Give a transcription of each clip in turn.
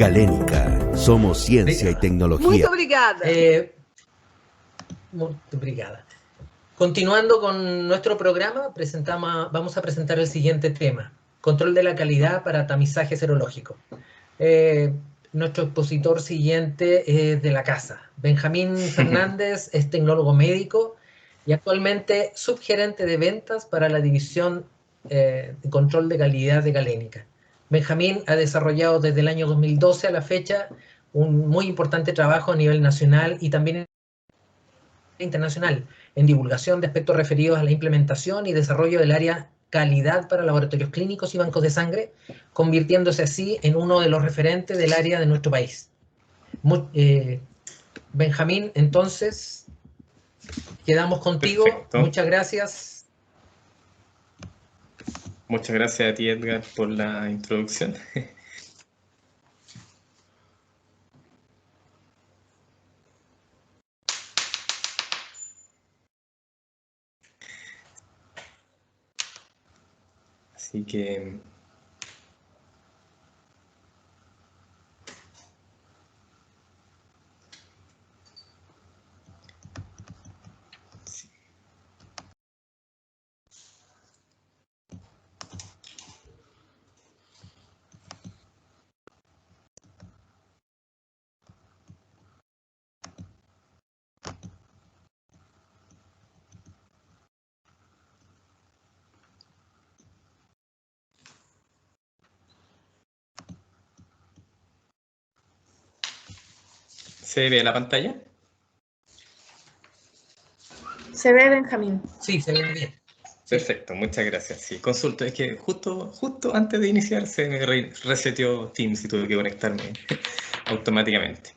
Galénica, somos ciencia y tecnología. Muito obrigada. Muy obrigada. Continuando con nuestro programa, vamos a presentar el siguiente tema: control de la calidad para tamizaje serológico. Nuestro expositor siguiente es de la casa. Benjamín Fernández es tecnólogo médico y actualmente subgerente de ventas para la división de control de calidad de Galénica. Benjamín ha desarrollado desde el año 2012 a la fecha un muy importante trabajo a nivel nacional y también internacional en divulgación de aspectos referidos a la implementación y desarrollo del área calidad para laboratorios clínicos y bancos de sangre, convirtiéndose así en uno de los referentes del área de nuestro país. Benjamín, entonces, quedamos contigo. Perfecto. Muchas gracias. Muchas gracias a ti, Edgar, por la introducción. Así que sí. ¿Se ve la pantalla? Se ve, Benjamín. Sí, se ve bien. Perfecto, muchas gracias. Sí, consulto, es que justo antes de iniciar se me reseteó Teams y tuve que conectarme automáticamente.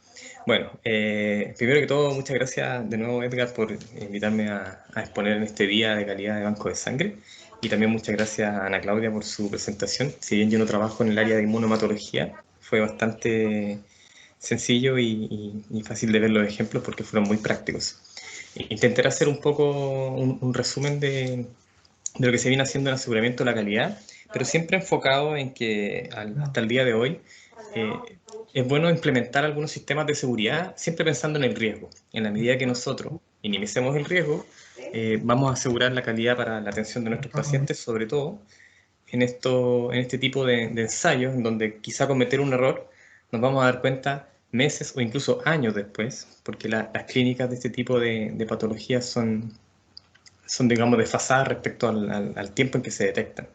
Bueno, primero que todo, muchas gracias de nuevo, Edgar, por invitarme a exponer en este día de calidad de banco de sangre. Y también muchas gracias a Ana Claudia por su presentación. Si bien yo no trabajo en el área de inmunohematología, fue bastante sencillo y fácil de ver los ejemplos porque fueron muy prácticos. Intentaré hacer un poco un resumen de lo que se viene haciendo en aseguramiento de la calidad, pero siempre enfocado en que hasta el día de hoy es bueno implementar algunos sistemas de seguridad, siempre pensando en el riesgo. En la medida que nosotros minimicemos el riesgo, vamos a asegurar la calidad para la atención de nuestros pacientes, sobre todo en este tipo de ensayos, en donde quizá cometer un error nos vamos a dar cuenta meses o incluso años después, porque las clínicas de este tipo de patologías son, digamos, desfasadas respecto al tiempo en que se detectan.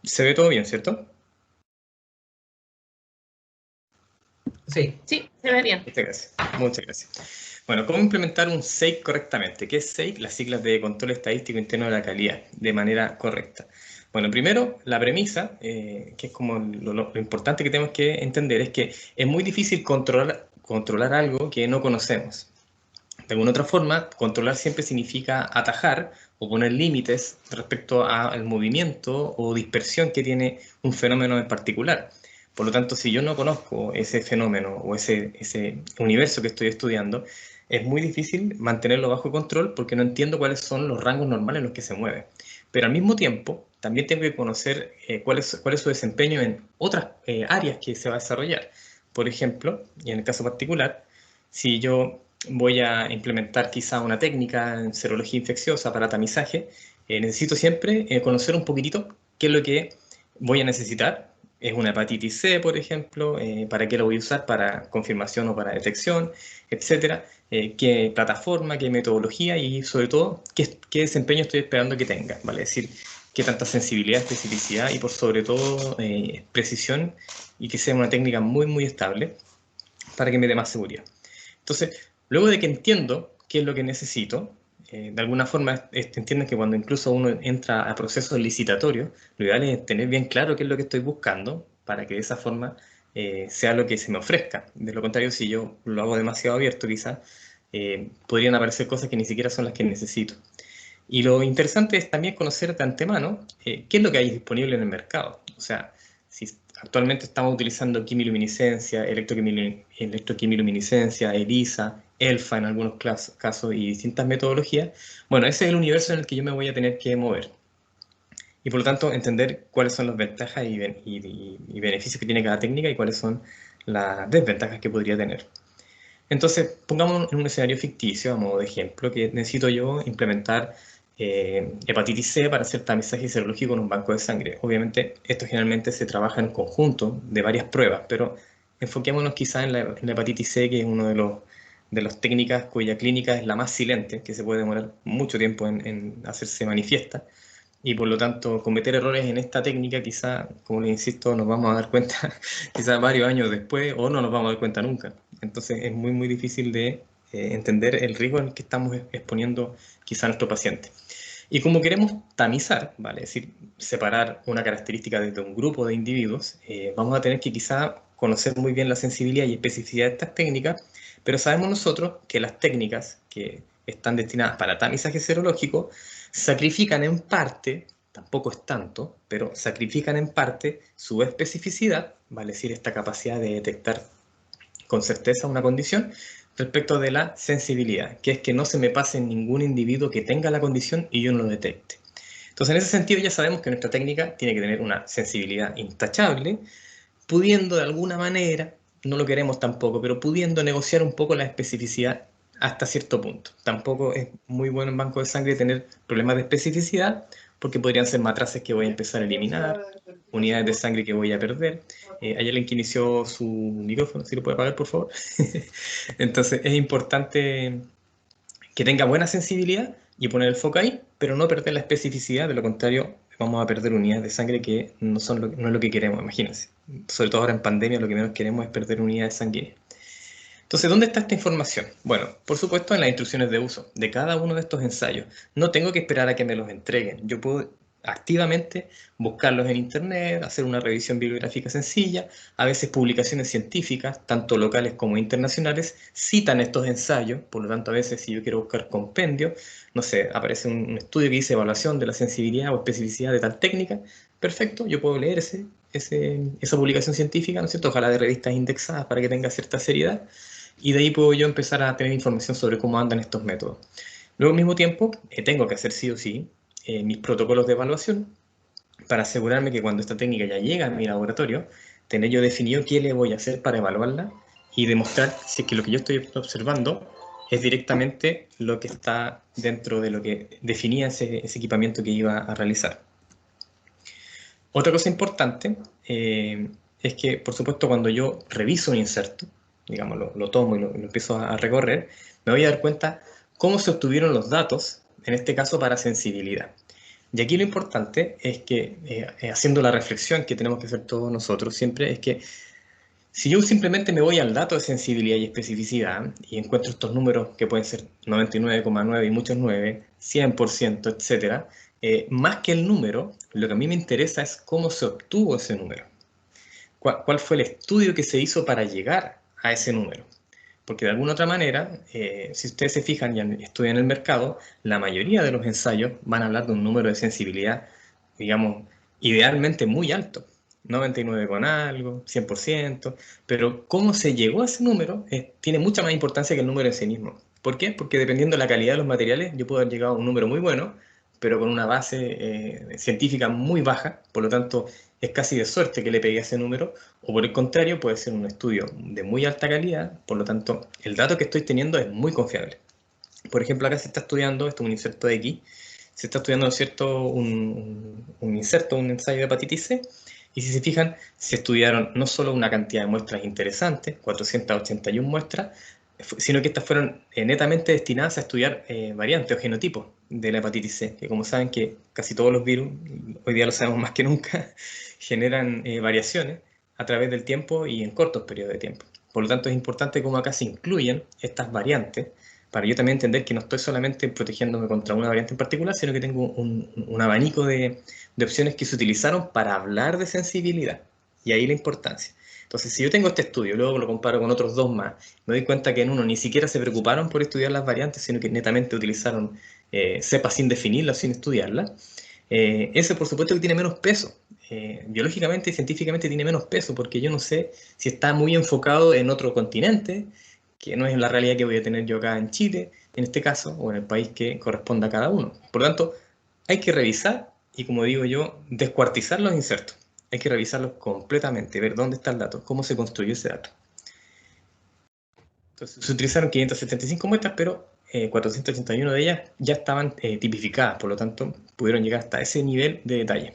¿Se ve todo bien, cierto? Sí. Sí, se ve bien. Muchas gracias. Muchas gracias. Bueno, ¿cómo implementar un SAIC correctamente? ¿Qué es SAIC? Las siglas de Control Estadístico Interno de la Calidad, de manera correcta. Bueno, primero, la premisa, que es como lo importante que tenemos que entender, es que es muy difícil controlar algo que no conocemos. De alguna otra forma, controlar siempre significa atajar o poner límites respecto al movimiento o dispersión que tiene un fenómeno en particular. Por lo tanto, si yo no conozco ese fenómeno o ese universo que estoy estudiando, es muy difícil mantenerlo bajo control porque no entiendo cuáles son los rangos normales en los que se mueve. Pero al mismo tiempo, también tengo que conocer cuál es su desempeño en otras áreas que se va a desarrollar. Por ejemplo, y en el caso particular, si yo voy a implementar quizá una técnica en serología infecciosa para tamizaje, necesito siempre conocer un poquitito qué es lo que voy a necesitar. Es una hepatitis C, por ejemplo, para qué lo voy a usar, para confirmación o para detección, etcétera, qué plataforma, qué metodología y sobre todo qué desempeño estoy esperando que tenga, ¿vale? Es decir, qué tanta sensibilidad, especificidad y por sobre todo precisión y que sea una técnica muy, muy estable para que me dé más seguridad. Entonces, luego de que entiendo qué es lo que necesito, de alguna forma entienden que cuando incluso uno entra a procesos licitatorios, lo ideal es tener bien claro qué es lo que estoy buscando para que de esa forma sea lo que se me ofrezca. De lo contrario, si yo lo hago demasiado abierto, quizás podrían aparecer cosas que ni siquiera son las que necesito. Y lo interesante es también conocer de antemano qué es lo que hay disponible en el mercado. O sea, si actualmente estamos utilizando quimiluminiscencia, electroquimiluminiscencia, ELISA, ELFA en algunos casos y distintas metodologías, bueno, ese es el universo en el que yo me voy a tener que mover. y por lo tanto entender cuáles son las ventajas y beneficios que tiene cada técnica y cuáles son las desventajas que podría tener. Entonces, pongamos en un escenario ficticio, a modo de ejemplo, que necesito yo implementar hepatitis C para hacer tamizaje serológico en un banco de sangre. Obviamente, esto generalmente se trabaja en conjunto de varias pruebas, pero enfoquémonos quizás en la hepatitis C, que es uno de las técnicas cuya clínica es la más silente, que se puede demorar mucho tiempo en hacerse manifiesta, y por lo tanto cometer errores en esta técnica quizá, como les insisto, nos vamos a dar cuenta quizá varios años después o no nos vamos a dar cuenta nunca. Entonces es muy muy difícil de entender el riesgo en el que estamos exponiendo quizá a nuestro paciente. Y como queremos tamizar, ¿vale? Es decir, separar una característica desde un grupo de individuos, vamos a tener que quizá conocer muy bien la sensibilidad y especificidad de estas técnicas, pero sabemos nosotros que las técnicas que están destinadas para tamizaje serológico sacrifican en parte, tampoco es tanto, pero sacrifican en parte su especificidad, vale decir, esta capacidad de detectar con certeza una condición, respecto de la sensibilidad, que es que no se me pase en ningún individuo que tenga la condición y yo no lo detecte. Entonces, en ese sentido ya sabemos que nuestra técnica tiene que tener una sensibilidad intachable, pudiendo de alguna manera, no lo queremos tampoco, pero pudiendo negociar un poco la especificidad hasta cierto punto. Tampoco es muy bueno en banco de sangre tener problemas de especificidad, porque podrían ser matraces que voy a empezar a eliminar, unidades de sangre que voy a perder. Hay alguien que inició su micrófono, si lo puede apagar, por favor. Entonces es importante que tenga buena sensibilidad y poner el foco ahí, pero no perder la especificidad, de lo contrario vamos a perder unidades de sangre que no es lo que queremos, imagínense. Sobre todo ahora en pandemia lo que menos queremos es perder unidades sanguíneas. Entonces, ¿dónde está esta información? Bueno, por supuesto en las instrucciones de uso de cada uno de estos ensayos. No tengo que esperar a que me los entreguen. Yo puedo activamente buscarlos en internet, hacer una revisión bibliográfica sencilla. A veces publicaciones científicas, tanto locales como internacionales, citan estos ensayos. Por lo tanto, a veces si yo quiero buscar compendio, no sé, aparece un estudio que dice evaluación de la sensibilidad o especificidad de tal técnica. Perfecto, yo puedo leer esa publicación científica, ¿no es cierto? Ojalá de revistas indexadas para que tenga cierta seriedad. Y de ahí puedo yo empezar a tener información sobre cómo andan estos métodos. Luego, al mismo tiempo, tengo que hacer sí o sí mis protocolos de evaluación para asegurarme que cuando esta técnica ya llega a mi laboratorio, tener yo definido qué le voy a hacer para evaluarla y demostrar si es que lo que yo estoy observando es directamente lo que está dentro de lo que definía ese equipamiento que iba a realizar. Otra cosa importante es que, por supuesto, cuando yo reviso un inserto, digamos, lo tomo y lo empiezo a recorrer, me voy a dar cuenta cómo se obtuvieron los datos, en este caso para sensibilidad. Y aquí lo importante es que, haciendo la reflexión que tenemos que hacer todos nosotros siempre, es que si yo simplemente me voy al dato de sensibilidad y especificidad y encuentro estos números que pueden ser 99,9 y muchos 9, 100%, etc., más que el número, lo que a mí me interesa es cómo se obtuvo ese número. ¿Cuál fue el estudio que se hizo para llegar a ese número? Porque de alguna otra manera, si ustedes se fijan y estudian el mercado, la mayoría de los ensayos van a hablar de un número de sensibilidad, digamos, idealmente muy alto. 99 con algo, 100%, pero cómo se llegó a ese número tiene mucha más importancia que el número en sí mismo. ¿Por qué? Porque dependiendo de la calidad de los materiales, yo puedo haber llegado a un número muy bueno, pero con una base científica muy baja, por lo tanto es casi de suerte que le pegué a ese número, o por el contrario puede ser un estudio de muy alta calidad, por lo tanto el dato que estoy teniendo es muy confiable. Por ejemplo, acá se está estudiando, esto es un inserto de X, se está estudiando, ¿no es cierto?, un inserto, un ensayo de hepatitis C, y si se fijan, se estudiaron no solo una cantidad de muestras interesantes, 481 muestras, sino que estas fueron netamente destinadas a estudiar variantes o genotipos de la hepatitis C, que como saben que casi todos los virus, hoy día lo sabemos más que nunca, generan variaciones a través del tiempo y en cortos periodos de tiempo. Por lo tanto, es importante cómo acá se incluyen estas variantes, para yo también entender que no estoy solamente protegiéndome contra una variante en particular, sino que tengo un abanico de opciones que se utilizaron para hablar de sensibilidad. Y ahí la importancia. Entonces, si yo tengo este estudio, luego lo comparo con otros dos más, me doy cuenta que en uno ni siquiera se preocuparon por estudiar las variantes, sino que netamente utilizaron cepas sin definirlas, sin estudiarlas. Ese, por supuesto, que tiene menos peso. Biológicamente y científicamente tiene menos peso, porque yo no sé si está muy enfocado en otro continente, que no es la realidad que voy a tener yo acá en Chile, en este caso, o en el país que corresponda a cada uno. Por lo tanto, hay que revisar y, como digo yo, descuartizar los insertos. Hay que revisarlos completamente, ver dónde está el dato, cómo se construyó ese dato. Entonces, se utilizaron 575 muestras, pero 481 de ellas ya estaban tipificadas, por lo tanto, pudieron llegar hasta ese nivel de detalle.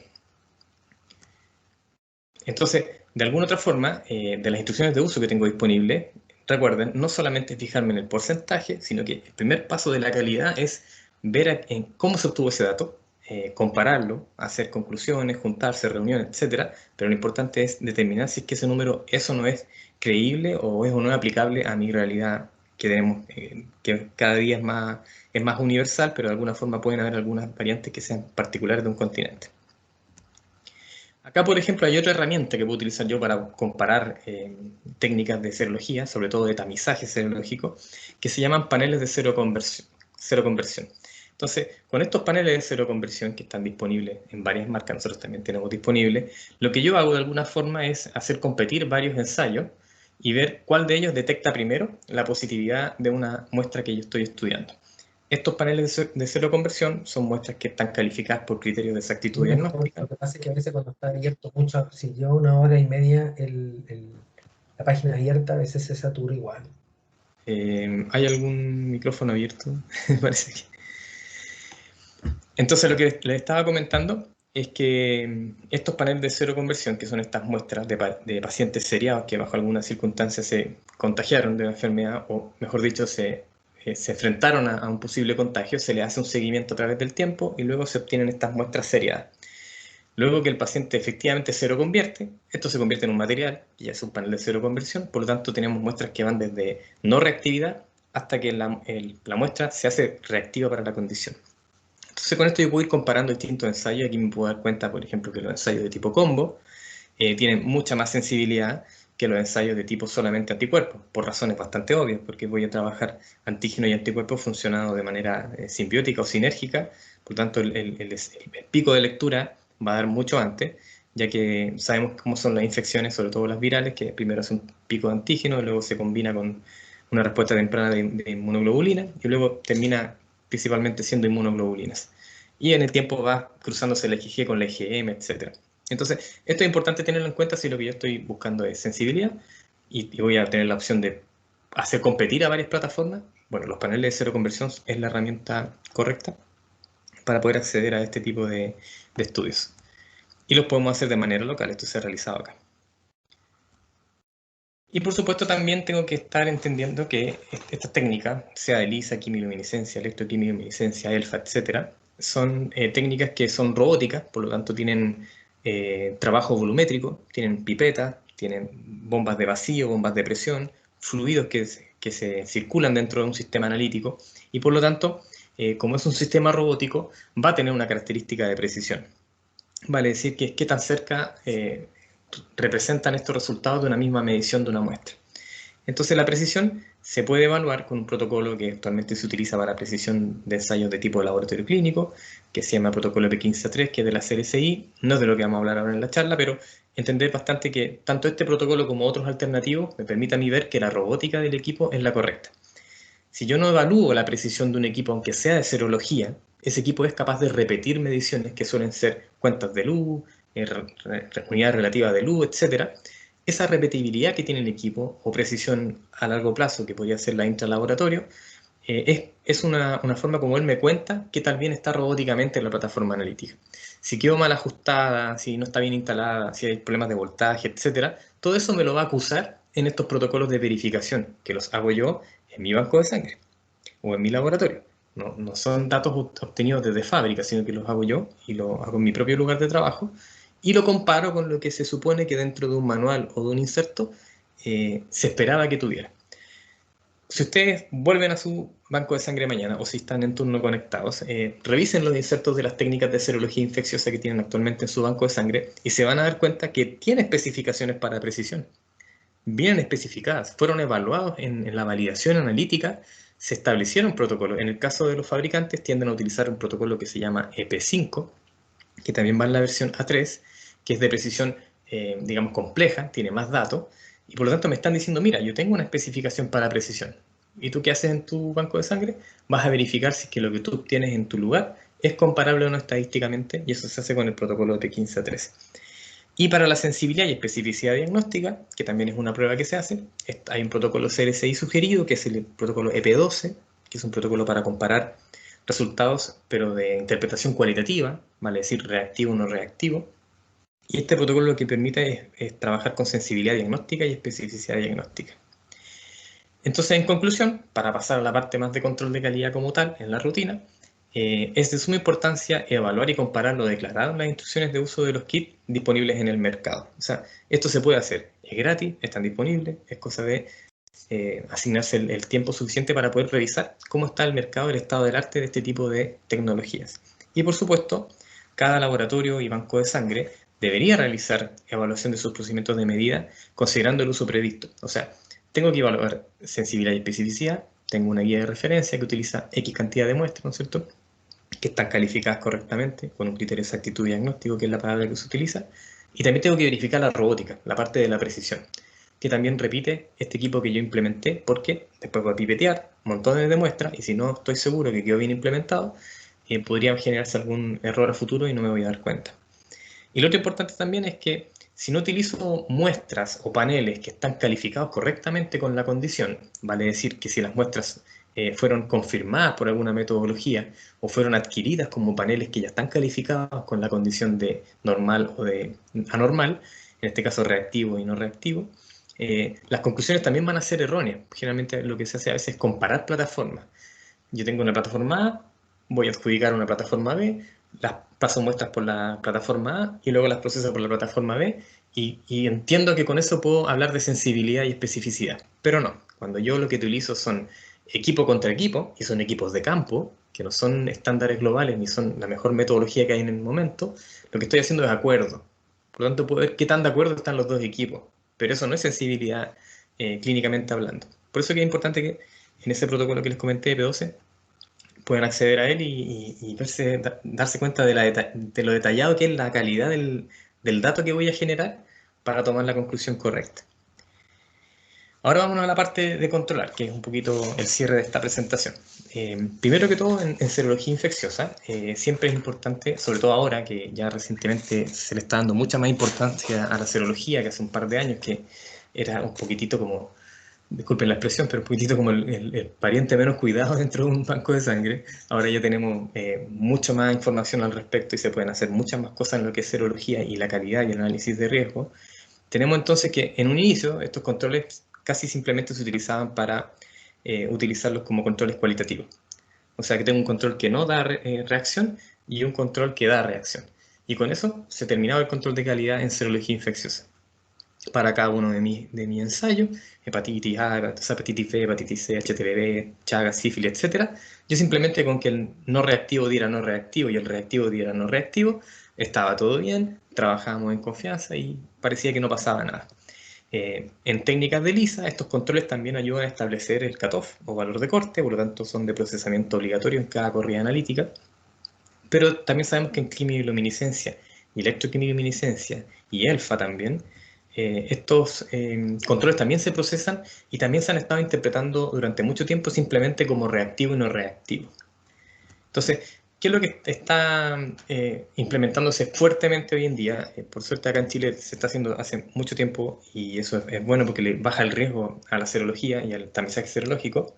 Entonces, de alguna otra forma, de las instrucciones de uso que tengo disponibles, recuerden, no solamente fijarme en el porcentaje, sino que el primer paso de la calidad es ver en cómo se obtuvo ese dato, compararlo, hacer conclusiones, juntarse, reuniones, etc. Pero lo importante es determinar si es que ese número es o no es creíble o no es aplicable a mi realidad que tenemos, que cada día es más universal, pero de alguna forma pueden haber algunas variantes que sean particulares de un continente. Acá, por ejemplo, hay otra herramienta que puedo utilizar yo para comparar técnicas de serología, sobre todo de tamizaje serológico, que se llaman paneles de cero conversión. Entonces, con estos paneles de cero conversión que están disponibles en varias marcas, nosotros también tenemos disponibles, lo que yo hago de alguna forma es hacer competir varios ensayos y ver cuál de ellos detecta primero la positividad de una muestra que yo estoy estudiando. Estos paneles de cero conversión son muestras que están calificadas por criterios de exactitud diagnóstica. Lo que pasa es que a veces cuando está abierto mucho, si lleva 1 hora y media la página abierta, a veces se satura igual. ¿Hay algún micrófono abierto? Parece que... Entonces, lo que les estaba comentando es que estos paneles de cero conversión, que son estas muestras de pacientes seriados que bajo algunas circunstancias se contagiaron de la enfermedad, o mejor dicho, se enfrentaron a un posible contagio, se le hace un seguimiento a través del tiempo y luego se obtienen estas muestras seriadas. Luego que el paciente efectivamente cero convierte, esto se convierte en un material, y ya es un panel de cero conversión, por lo tanto tenemos muestras que van desde no reactividad hasta que la muestra se hace reactiva para la condición. Entonces con esto yo puedo ir comparando distintos ensayos. Aquí me puedo dar cuenta, por ejemplo, que los ensayos de tipo combo tienen mucha más sensibilidad que los ensayos de tipo solamente anticuerpos, por razones bastante obvias, porque voy a trabajar antígeno y anticuerpos funcionando de manera simbiótica o sinérgica, por lo tanto el pico de lectura va a dar mucho antes, ya que sabemos cómo son las infecciones, sobre todo las virales, que primero es un pico de antígeno, luego se combina con una respuesta temprana de inmunoglobulina, y luego termina principalmente siendo inmunoglobulinas. Y en el tiempo va cruzándose la IgG con la IgM, etc. Entonces, esto es importante tenerlo en cuenta si lo que yo estoy buscando es sensibilidad, y voy a tener la opción de hacer competir a varias plataformas. Bueno, los paneles de cero conversión es la herramienta correcta para poder acceder a este tipo de estudios. Y los podemos hacer de manera local, esto se ha realizado acá. Y por supuesto también tengo que estar entendiendo que estas técnicas, sea ELISA, quimiluminiscencia, electroquimiluminiscencia, ELFA, etc., son técnicas que son robóticas, por lo tanto tienen trabajo volumétrico, tienen pipetas, tienen bombas de vacío, bombas de presión, fluidos que se circulan dentro de un sistema analítico, y por lo tanto, como es un sistema robótico, va a tener una característica de precisión. Vale decir que qué tan cerca representan estos resultados de una misma medición de una muestra. Entonces la precisión se puede evaluar con un protocolo que actualmente se utiliza para precisión de ensayos de tipo laboratorio clínico, que se llama protocolo P15A3, que es de la CLSI. No es de lo que vamos a hablar ahora en la charla, pero entender bastante que tanto este protocolo como otros alternativos me permiten a mí ver que la robótica del equipo es la correcta. Si yo no evalúo la precisión de un equipo, aunque sea de serología, ese equipo es capaz de repetir mediciones que suelen ser cuentas de luz, unidades relativas de luz, etc. Esa repetibilidad que tiene el equipo, o precisión a largo plazo, que podría ser la intralaboratorio, es una forma como él me cuenta qué tal bien está robóticamente en la plataforma analítica. Si quedó mal ajustada, si no está bien instalada, si hay problemas de voltaje, etc., todo eso me lo va a acusar en estos protocolos de verificación, que los hago yo en mi banco de sangre o en mi laboratorio. No son datos obtenidos desde fábrica, sino que los hago yo y lo hago en mi propio lugar de trabajo, y lo comparo con lo que se supone que dentro de un manual o de un inserto se esperaba que tuviera. Si ustedes vuelven a su banco de sangre mañana, o si están en turno conectados, revisen los insertos de las técnicas de serología infecciosa que tienen actualmente en su banco de sangre y se van a dar cuenta que tiene especificaciones para precisión. Bien especificadas, fueron evaluados en la validación analítica, se establecieron protocolos. En el caso de los fabricantes tienden a utilizar un protocolo que se llama EP5, que también va en la versión A3, que es de precisión, digamos, compleja, tiene más datos, y por lo tanto me están diciendo, mira, yo tengo una especificación para precisión. ¿Y tú qué haces en tu banco de sangre? Vas a verificar si es que lo que tú tienes en tu lugar es comparable o no estadísticamente, y eso se hace con el protocolo de P15 a 13. Y para la sensibilidad y especificidad diagnóstica, que también es una prueba que se hace, hay un protocolo CLSI sugerido, que es el protocolo EP12, que es un protocolo para comparar resultados, pero de interpretación cualitativa, vale decir reactivo o no reactivo. Y este protocolo lo que permite es trabajar con sensibilidad diagnóstica y especificidad diagnóstica. Entonces, en conclusión, para pasar a la parte más de control de calidad como tal, en la rutina, es de suma importancia evaluar y comparar lo declarado en las instrucciones de uso de los kits disponibles en el mercado. O sea, esto se puede hacer, es gratis, están disponibles, es cosa de asignarse el tiempo suficiente para poder revisar cómo está el mercado, el estado del arte de este tipo de tecnologías. Y por supuesto, cada laboratorio y banco de sangre debería realizar evaluación de sus procedimientos de medida considerando el uso previsto. O sea, tengo que evaluar sensibilidad y especificidad, tengo una guía de referencia que utiliza X cantidad de muestras, ¿no es cierto?, que están calificadas correctamente, con un criterio de exactitud diagnóstico, que es la palabra que se utiliza, y también tengo que verificar la robótica, la parte de la precisión, que también repite este equipo que yo implementé, porque después voy a pipetear montones de muestras, y si no estoy seguro que quedó bien implementado, podría generarse algún error a futuro y no me voy a dar cuenta. Y lo otro importante también es que si no utilizo muestras o paneles que están calificados correctamente con la condición, vale decir que si las muestras fueron confirmadas por alguna metodología o fueron adquiridas como paneles que ya están calificados con la condición de normal o de anormal, en este caso reactivo y no reactivo, las conclusiones también van a ser erróneas. Generalmente lo que se hace a veces es comparar plataformas. Yo tengo una plataforma A, voy a adjudicar una plataforma B, las paso muestras por la plataforma A y luego las proceso por la plataforma B y entiendo que con eso puedo hablar de sensibilidad y especificidad. Pero no, cuando yo lo que utilizo son equipo contra equipo, y son equipos de campo, que no son estándares globales ni son la mejor metodología que hay en el momento, lo que estoy haciendo es acuerdo. Por lo tanto, puedo ver qué tan de acuerdo están los dos equipos. Pero eso no es sensibilidad clínicamente hablando. Por eso que es importante que en ese protocolo que les comenté, P12, puedan acceder a él y darse cuenta de lo detallado que es la calidad del dato que voy a generar para tomar la conclusión correcta. Ahora vámonos a la parte de controlar, que es un poquito el cierre de esta presentación. Primero que todo, en serología infecciosa, siempre es importante, sobre todo ahora que ya recientemente se le está dando mucha más importancia a la serología, que hace un par de años que era un poquitito como, disculpen la expresión, pero un poquitito como el pariente menos cuidado dentro de un banco de sangre. Ahora ya tenemos mucha más información al respecto y se pueden hacer muchas más cosas en lo que es serología y la calidad y el análisis de riesgo. Tenemos entonces que en un inicio estos controles casi simplemente se utilizaban para utilizarlos como controles cualitativos. O sea que tengo un control que no da reacción y un control que da reacción. Y con eso se terminaba el control de calidad en serología infecciosa. Para cada uno de mis ensayos, hepatitis A, hepatitis B, hepatitis C, HTLV, Chagas, sífilis, etc. Yo simplemente con que el no reactivo diera no reactivo y el reactivo diera no reactivo, estaba todo bien, trabajábamos en confianza y parecía que no pasaba nada. En técnicas de ELISA, estos controles también ayudan a establecer el cutoff o valor de corte, por lo tanto son de procesamiento obligatorio en cada corrida analítica. Pero también sabemos que en quimiluminiscencia y electroquimiluminiscencia y ELFA también, estos controles también se procesan y también se han estado interpretando durante mucho tiempo simplemente como reactivo y no reactivo. Entonces, ¿qué es lo que está implementándose fuertemente hoy en día? Por suerte acá en Chile se está haciendo hace mucho tiempo y eso es bueno porque le baja el riesgo a la serología y al tamizaje serológico.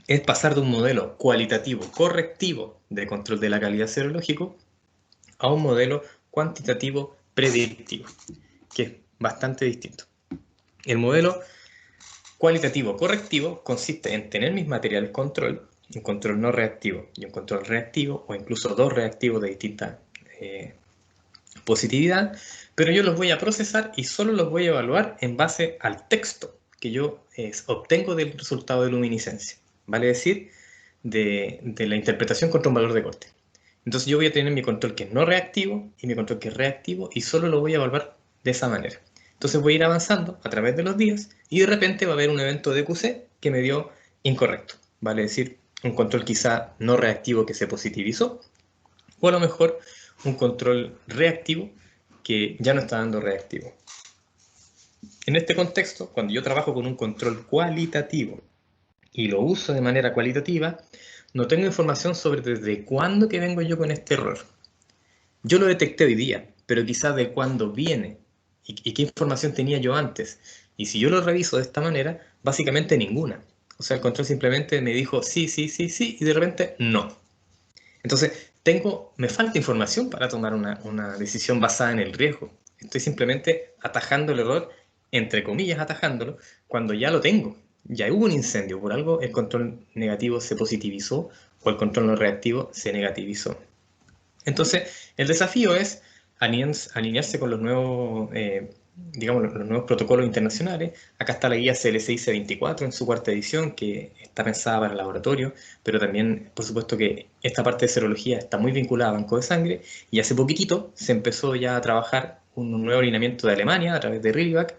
Es pasar de un modelo cualitativo correctivo de control de la calidad serológico a un modelo cuantitativo predictivo, que es bastante distinto. El modelo cualitativo correctivo consiste en tener mis materiales control, un control no reactivo y un control reactivo, o incluso dos reactivos de distinta positividad, pero yo los voy a procesar y solo los voy a evaluar en base al texto que yo obtengo del resultado de luminiscencia, vale decir, de la interpretación contra un valor de corte. Entonces yo voy a tener mi control que es no reactivo y mi control que es reactivo y solo lo voy a evaluar de esa manera. Entonces voy a ir avanzando a través de los días y de repente va a haber un evento de QC que me dio incorrecto, vale decir, un control quizá no reactivo que se positivizó, o a lo mejor un control reactivo que ya no está dando reactivo. En este contexto, cuando yo trabajo con un control cualitativo y lo uso de manera cualitativa, no tengo información sobre desde cuándo que vengo yo con este error. Yo lo detecté hoy día, pero quizás de cuándo viene y qué información tenía yo antes. Y si yo lo reviso de esta manera, básicamente ninguna. O sea, el control simplemente me dijo sí, sí, sí, sí, y de repente no. Entonces, me falta información para tomar una decisión basada en el riesgo. Estoy simplemente atajando el error, entre comillas atajándolo, cuando ya lo tengo. Ya hubo un incendio, por algo el control negativo se positivizó o el control no reactivo se negativizó. Entonces, el desafío es alinearse con los nuevos, digamos, los nuevos protocolos internacionales. Acá está la guía CLCI C24 en su cuarta edición, que está pensada para el laboratorio, pero también, por supuesto, que esta parte de serología está muy vinculada a banco de sangre, y hace poquitito se empezó ya a trabajar un nuevo alineamiento de Alemania a través de RILIVAC,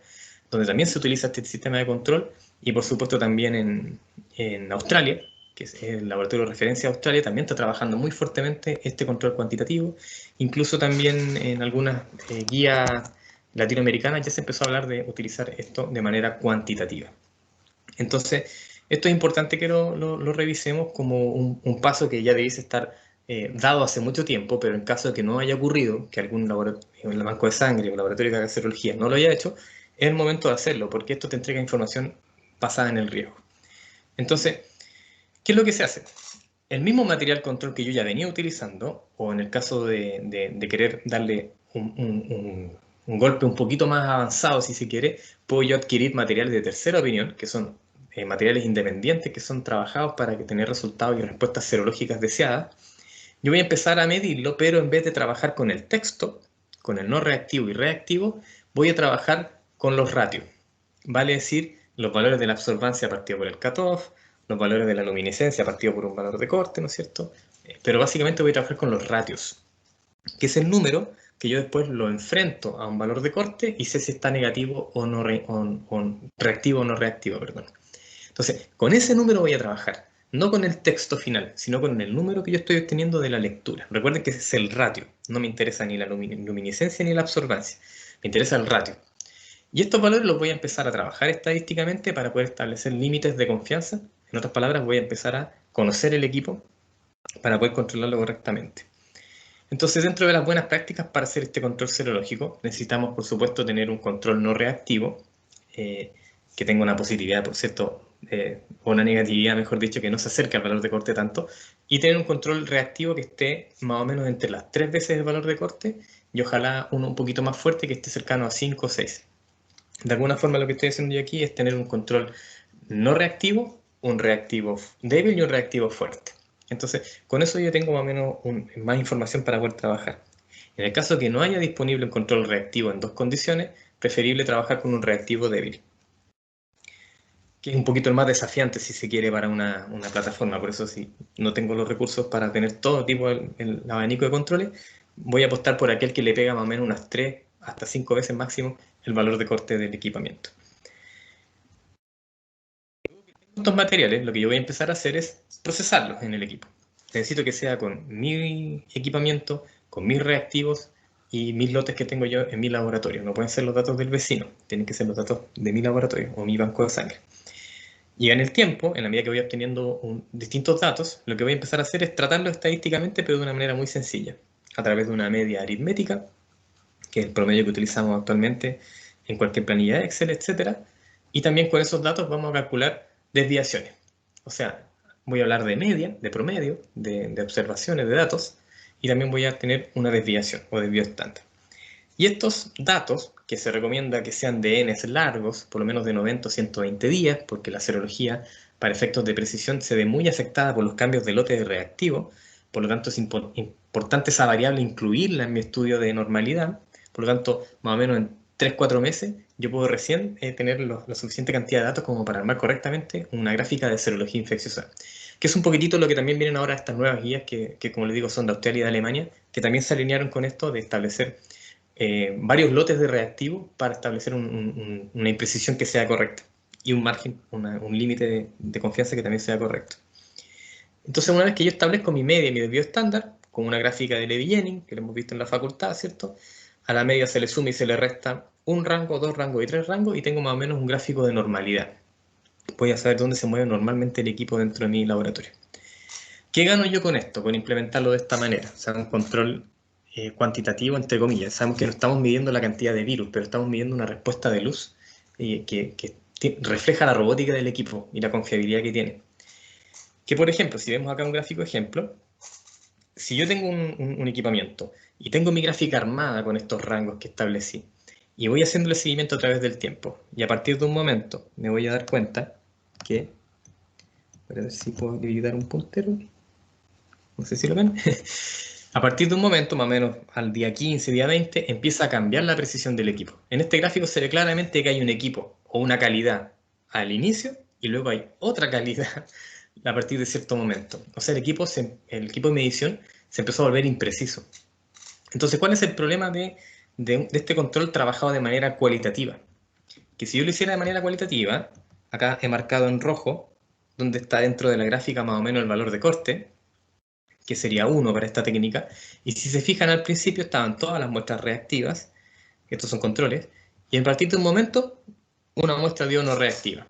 donde también se utiliza este sistema de control, y por supuesto también en Australia, que es el laboratorio de referencia de Australia, también está trabajando muy fuertemente este control cuantitativo. Incluso también en algunas guías latinoamericanas ya se empezó a hablar de utilizar esto de manera cuantitativa. Entonces, esto es importante que lo revisemos como un paso que ya debiese estar dado hace mucho tiempo, pero en caso de que no haya ocurrido, que algún laboratorio, el banco de sangre o laboratorio que haga serología no lo haya hecho, es el momento de hacerlo, porque esto te entrega información basada en el riesgo. Entonces, ¿qué es lo que se hace? El mismo material control que yo ya venía utilizando, o en el caso de querer darle un golpe un poquito más avanzado, si se quiere, puedo yo adquirir materiales de tercera opinión, que son materiales independientes que son trabajados para tener resultados y respuestas serológicas deseadas. Yo voy a empezar a medirlo, pero en vez de trabajar con el texto, con el no reactivo y reactivo, voy a trabajar con los ratios. Vale decir, los valores de la absorbancia partido por el cutoff, los valores de la luminiscencia partido por un valor de corte, ¿no es cierto? Pero básicamente voy a trabajar con los ratios, que es el número que yo después lo enfrento a un valor de corte y sé si está negativo o no, reactivo o no reactivo, perdón. Entonces, con ese número voy a trabajar, no con el texto final, sino con el número que yo estoy obteniendo de la lectura. Recuerden que ese es el ratio, no me interesa ni la luminiscencia ni la absorbancia, me interesa el ratio. Y estos valores los voy a empezar a trabajar estadísticamente para poder establecer límites de confianza. En otras palabras, voy a empezar a conocer el equipo para poder controlarlo correctamente. Entonces, dentro de las buenas prácticas para hacer este control serológico, necesitamos, por supuesto, tener un control no reactivo, que tenga una positividad, por cierto, o una negatividad, mejor dicho, que no se acerque al valor de corte tanto, y tener un control reactivo que esté más o menos entre las 3 veces el valor de corte, y ojalá uno un poquito más fuerte que esté cercano a 5 o 6. De alguna forma lo que estoy haciendo yo aquí es tener un control no reactivo, un reactivo débil y un reactivo fuerte. Entonces, con eso yo tengo más o menos más información para poder trabajar. En el caso que no haya disponible un control reactivo en dos condiciones, preferible trabajar con un reactivo débil, que es un poquito el más desafiante si se quiere para una plataforma. Por eso, si no tengo los recursos para tener todo tipo el abanico de controles, voy a apostar por aquel que le pega más o menos unas 3 hasta 5 veces máximo el valor de corte del equipamiento. Estos materiales, lo que yo voy a empezar a hacer es procesarlos en el equipo. Necesito que sea con mi equipamiento, con mis reactivos y mis lotes que tengo yo en mi laboratorio. No pueden ser los datos del vecino, tienen que ser los datos de mi laboratorio o mi banco de sangre. Y en el tiempo, en la medida que voy obteniendo distintos datos, lo que voy a empezar a hacer es tratarlos estadísticamente, pero de una manera muy sencilla, a través de una media aritmética, que es el promedio que utilizamos actualmente en cualquier planilla de Excel, etc. Y también con esos datos vamos a calcular desviaciones. O sea, voy a hablar de media, de promedio, de observaciones de datos, y también voy a tener una desviación o desvío estándar. Y estos datos, que se recomienda que sean de Ns largos, por lo menos de 90 o 120 días, porque la serología para efectos de precisión se ve muy afectada por los cambios de lote de reactivo, por lo tanto es importante esa variable incluirla en mi estudio de normalidad. Por lo tanto, más o menos en 3-4 meses yo puedo recién tener la suficiente cantidad de datos como para armar correctamente una gráfica de serología infecciosa, que es un poquitito lo que también vienen ahora estas nuevas guías que como les digo son de Australia y de Alemania, que también se alinearon con esto de establecer varios lotes de reactivos para establecer una imprecisión que sea correcta y un margen, un límite de confianza que también sea correcto. Entonces, una vez que yo establezco mi media y mi desvío estándar, con una gráfica de Levi-Jennings, que lo hemos visto en la facultad, ¿cierto? A la media se le suma y se le resta un rango, 2 rangos y 3 rangos, y tengo más o menos un gráfico de normalidad. Voy a saber dónde se mueve normalmente el equipo dentro de mi laboratorio. ¿Qué gano yo con esto? Con implementarlo de esta manera. O sea, un control cuantitativo, entre comillas. Sabemos que no estamos midiendo la cantidad de virus, pero estamos midiendo una respuesta de luz que refleja la robótica del equipo y la confiabilidad que tiene. Que, por ejemplo, si vemos acá un gráfico ejemplo, si yo tengo un equipamiento y tengo mi gráfica armada con estos rangos que establecí, y voy haciéndole seguimiento a través del tiempo, y a partir de un momento me voy a dar cuenta que, a ver si puedo dividir un puntero, no sé si lo ven, a partir de un momento, más o menos al día 15, día 20, empieza a cambiar la precisión del equipo. En este gráfico se ve claramente que hay un equipo o una calidad al inicio y luego hay otra calidad a partir de cierto momento. O sea, el equipo de medición se empezó a volver impreciso. Entonces, ¿cuál es el problema de este control trabajado de manera cualitativa? Que si yo lo hiciera de manera cualitativa, acá he marcado en rojo, donde está dentro de la gráfica más o menos el valor de corte, que sería 1 para esta técnica, y si se fijan al principio estaban todas las muestras reactivas, estos son controles, y a partir de un momento una muestra dio no reactiva.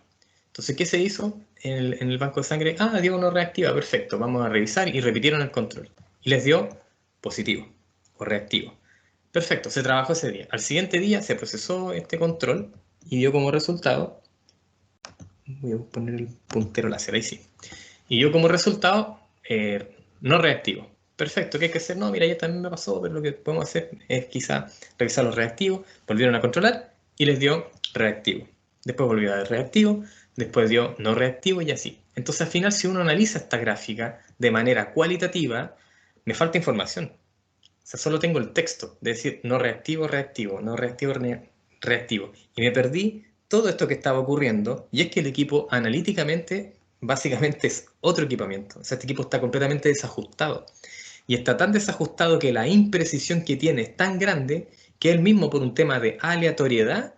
Entonces, ¿qué se hizo en el banco de sangre? Ah, dio no reactiva, perfecto, vamos a revisar, y repitieron el control. Y les dio positivo o reactivo. Perfecto, se trabajó ese día. Al siguiente día se procesó este control y dio como resultado, voy a poner el puntero láser, ahí sí, y dio como resultado no reactivo. Perfecto, ¿qué hay que hacer? No, mira, ya también me pasó, pero lo que podemos hacer es quizá revisar los reactivos, volvieron a controlar y les dio reactivo. Después volvió a dar reactivo, después dio no reactivo y así. Entonces al final, si uno analiza esta gráfica de manera cualitativa, me falta información. O sea, solo tengo el texto de decir no reactivo, reactivo, no reactivo, reactivo. Y me perdí todo esto que estaba ocurriendo, y es que el equipo analíticamente básicamente es otro equipamiento. O sea, este equipo está completamente desajustado. Y está tan desajustado que la imprecisión que tiene es tan grande que él mismo, por un tema de aleatoriedad,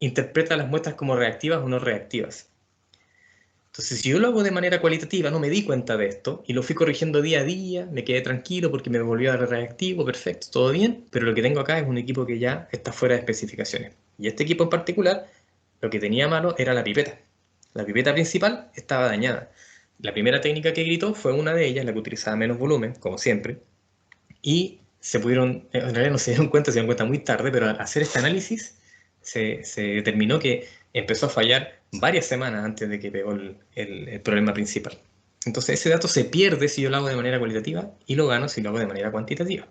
interpreta las muestras como reactivas o no reactivas. Entonces, si yo lo hago de manera cualitativa, no me di cuenta de esto y lo fui corrigiendo día a día, me quedé tranquilo porque me volvió a dar reactivo, perfecto, todo bien, pero lo que tengo acá es un equipo que ya está fuera de especificaciones. Y este equipo en particular, lo que tenía malo era la pipeta. La pipeta principal estaba dañada. La primera técnica que gritó fue una de ellas, la que utilizaba menos volumen, como siempre, y en realidad no se dieron cuenta muy tarde, pero al hacer este análisis se determinó que empezó a fallar varias semanas antes de que pegó el problema principal. Entonces ese dato se pierde si yo lo hago de manera cualitativa y lo gano si lo hago de manera cuantitativa.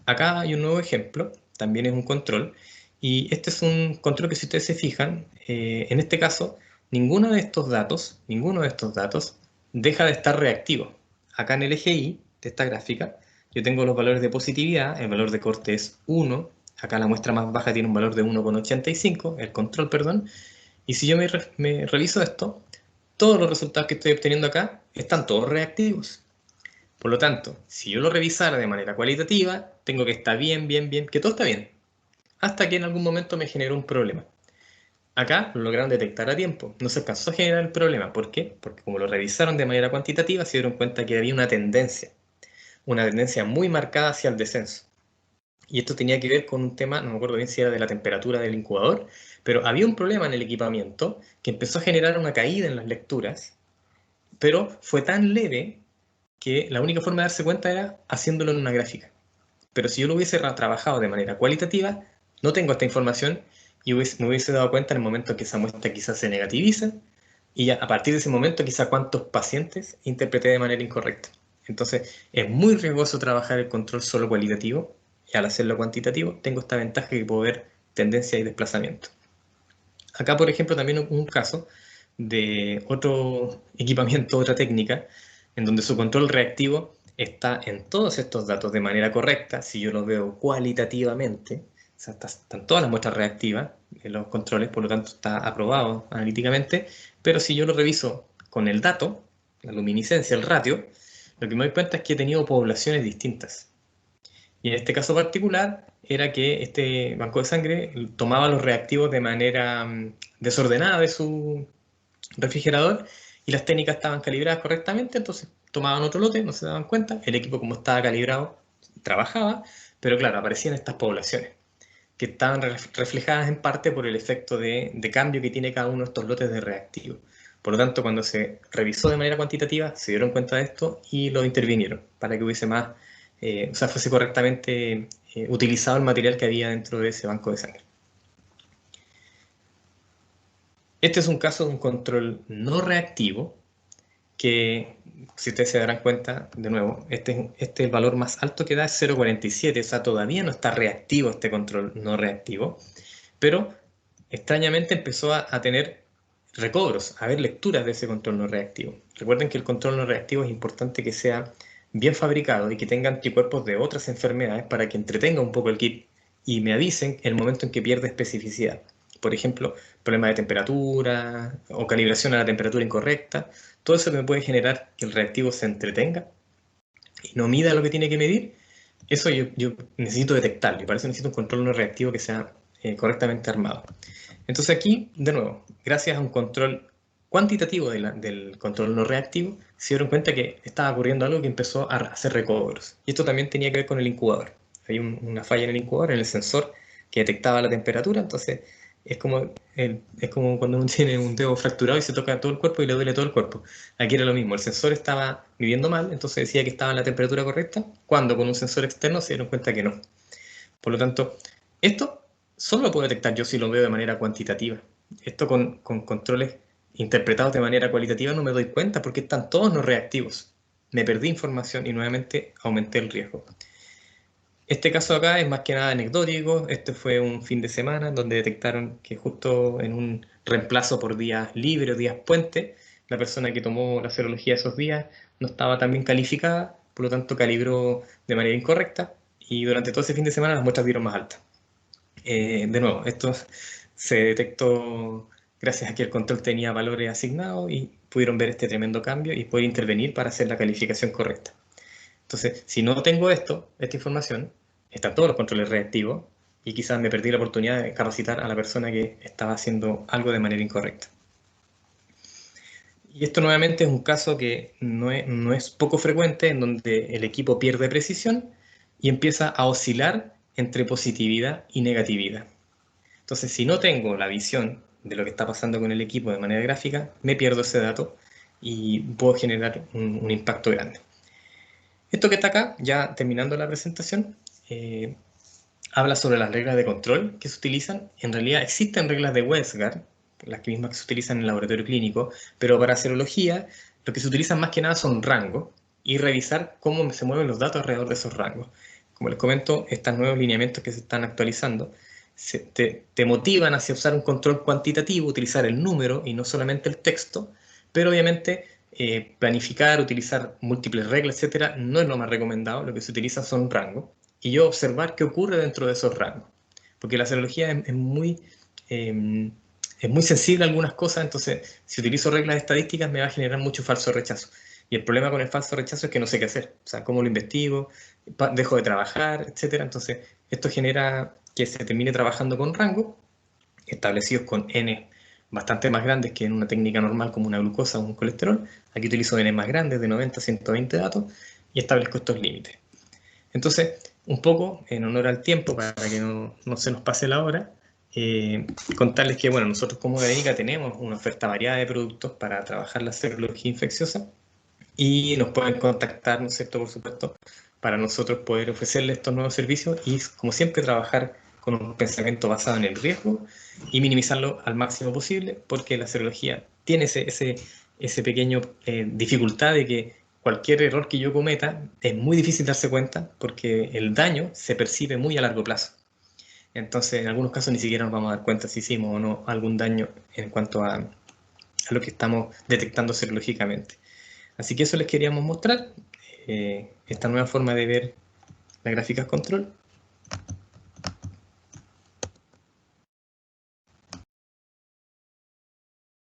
Acá hay un nuevo ejemplo, también es un control, y este es un control que, si ustedes se fijan, en este caso, ninguno de estos datos deja de estar reactivo. Acá en el eje Y de esta gráfica, yo tengo los valores de positividad, el valor de corte es 1, acá la muestra más baja tiene un valor de 1,85, el control, perdón, y si yo me reviso esto, todos los resultados que estoy obteniendo acá están todos reactivos. Por lo tanto, si yo lo revisara de manera cualitativa, tengo que estar bien, que todo está bien, hasta que en algún momento me generó un problema. Acá lo lograron detectar a tiempo, no se alcanzó a generar el problema. ¿Por qué? Porque como lo revisaron de manera cuantitativa, se dieron cuenta que había una tendencia muy marcada hacia el descenso. Y esto tenía que ver con un tema, no me acuerdo bien si era de la temperatura del incubador, pero había un problema en el equipamiento que empezó a generar una caída en las lecturas, pero fue tan leve que la única forma de darse cuenta era haciéndolo en una gráfica. Pero si yo lo hubiese trabajado de manera cualitativa, no tengo esta información y me hubiese dado cuenta en el momento en que esa muestra quizás se negativiza, y ya a partir de ese momento quizás cuántos pacientes interpreté de manera incorrecta. Entonces es muy riesgoso trabajar el control solo cualitativo, y al hacerlo cuantitativo tengo esta ventaja que puedo ver tendencia y desplazamiento. Acá, por ejemplo, también un caso de otro equipamiento, otra técnica, en donde su control reactivo está en todos estos datos de manera correcta. Si yo los veo cualitativamente, o sea, están todas las muestras reactivas en los controles, por lo tanto está aprobado analíticamente, pero si yo lo reviso con el dato, la luminiscencia, el ratio, lo que me doy cuenta es que he tenido poblaciones distintas. Y en este caso particular era que este banco de sangre tomaba los reactivos de manera desordenada de su refrigerador y las técnicas estaban calibradas correctamente, entonces tomaban otro lote, no se daban cuenta, el equipo, como estaba calibrado, trabajaba, pero claro, aparecían estas poblaciones que estaban reflejadas en parte por el efecto de cambio que tiene cada uno de estos lotes de reactivos. Por lo tanto, cuando se revisó de manera cuantitativa, se dieron cuenta de esto y lo intervinieron para que hubiese más, o sea, fuese correctamente utilizado el material que había dentro de ese banco de sangre. Este es un caso de un control no reactivo que, si ustedes se darán cuenta, de nuevo, el valor más alto que da es 0,47, o sea, todavía no está reactivo este control no reactivo, pero extrañamente empezó a tener recobros, a ver lecturas de ese control no reactivo. Recuerden que el control no reactivo es importante que sea bien fabricado y que tenga anticuerpos de otras enfermedades para que entretenga un poco el kit y me avisen el momento en que pierde especificidad. Por ejemplo, problemas de temperatura o calibración a la temperatura incorrecta. Todo eso que me puede generar que el reactivo se entretenga y no mida lo que tiene que medir, eso yo necesito detectarlo y para eso necesito un control no reactivo que sea correctamente armado. Entonces aquí, de nuevo, gracias a un control cuantitativo del control no reactivo, se dieron cuenta que estaba ocurriendo algo que empezó a hacer recobros. Y esto también tenía que ver con el incubador. Hay una falla en el incubador, en el sensor que detectaba la temperatura, entonces es como cuando uno tiene un dedo fracturado y se toca todo el cuerpo y le duele todo el cuerpo. Aquí era lo mismo, el sensor estaba midiendo mal, entonces decía que estaba en la temperatura correcta, cuando con un sensor externo se dieron cuenta que no. Por lo tanto, esto solo lo puedo detectar yo si lo veo de manera cuantitativa. Esto con controles interpretados de manera cualitativa no me doy cuenta porque están todos no reactivos. Me perdí información y nuevamente aumenté el riesgo. Este caso acá es más que nada anecdótico. Este fue un fin de semana donde detectaron que justo en un reemplazo por días libres o días puente, la persona que tomó la serología esos días no estaba tan bien calificada, por lo tanto calibró de manera incorrecta y durante todo ese fin de semana las muestras dieron más altas. De nuevo, esto se detectó gracias a que el control tenía valores asignados y pudieron ver este tremendo cambio y poder intervenir para hacer la calificación correcta. Entonces, si no tengo esta información, están todos los controles reactivos y quizás me perdí la oportunidad de capacitar a la persona que estaba haciendo algo de manera incorrecta. Y esto nuevamente es un caso que no es poco frecuente, en donde el equipo pierde precisión y empieza a oscilar entre positividad y negatividad. Entonces, si no tengo la visión de lo que está pasando con el equipo de manera gráfica, me pierdo ese dato y puedo generar un impacto grande. Esto que está acá, ya terminando la presentación, habla sobre las reglas de control que se utilizan. En realidad existen reglas de Westgard, las mismas que se utilizan en el laboratorio clínico, pero para serología lo que se utilizan más que nada son rangos y revisar cómo se mueven los datos alrededor de esos rangos. Como les comento, estos nuevos lineamientos que se están actualizando te motivan hacia usar un control cuantitativo, utilizar el número y no solamente el texto, pero obviamente planificar, utilizar múltiples reglas, etcétera, no es lo más recomendado. Lo que se utiliza son rangos y yo observar qué ocurre dentro de esos rangos, porque la serología es muy sensible a algunas cosas, entonces si utilizo reglas estadísticas me va a generar mucho falso rechazo. Y el problema con el falso rechazo es que no sé qué hacer, o sea, cómo lo investigo, dejo de trabajar, etcétera. Entonces esto genera que se termine trabajando con rangos establecidos con n bastante más grandes que en una técnica normal como una glucosa o un colesterol. Aquí utilizo n más grandes de 90 a 120 datos y establezco estos límites. Entonces, un poco en honor al tiempo, para que no se nos pase la hora, contarles que bueno, nosotros como Galenica tenemos una oferta variada de productos para trabajar la serología infecciosa y nos pueden contactar, ¿no es cierto?, por supuesto, para nosotros poder ofrecerles estos nuevos servicios y, como siempre, trabajar con un pensamiento basado en el riesgo y minimizarlo al máximo posible, porque la serología tiene ese pequeño dificultad de que cualquier error que yo cometa es muy difícil darse cuenta porque el daño se percibe muy a largo plazo. Entonces, en algunos casos ni siquiera nos vamos a dar cuenta si hicimos o no algún daño en cuanto a lo que estamos detectando serológicamente. Así que eso les queríamos mostrar, esta nueva forma de ver las gráficas control.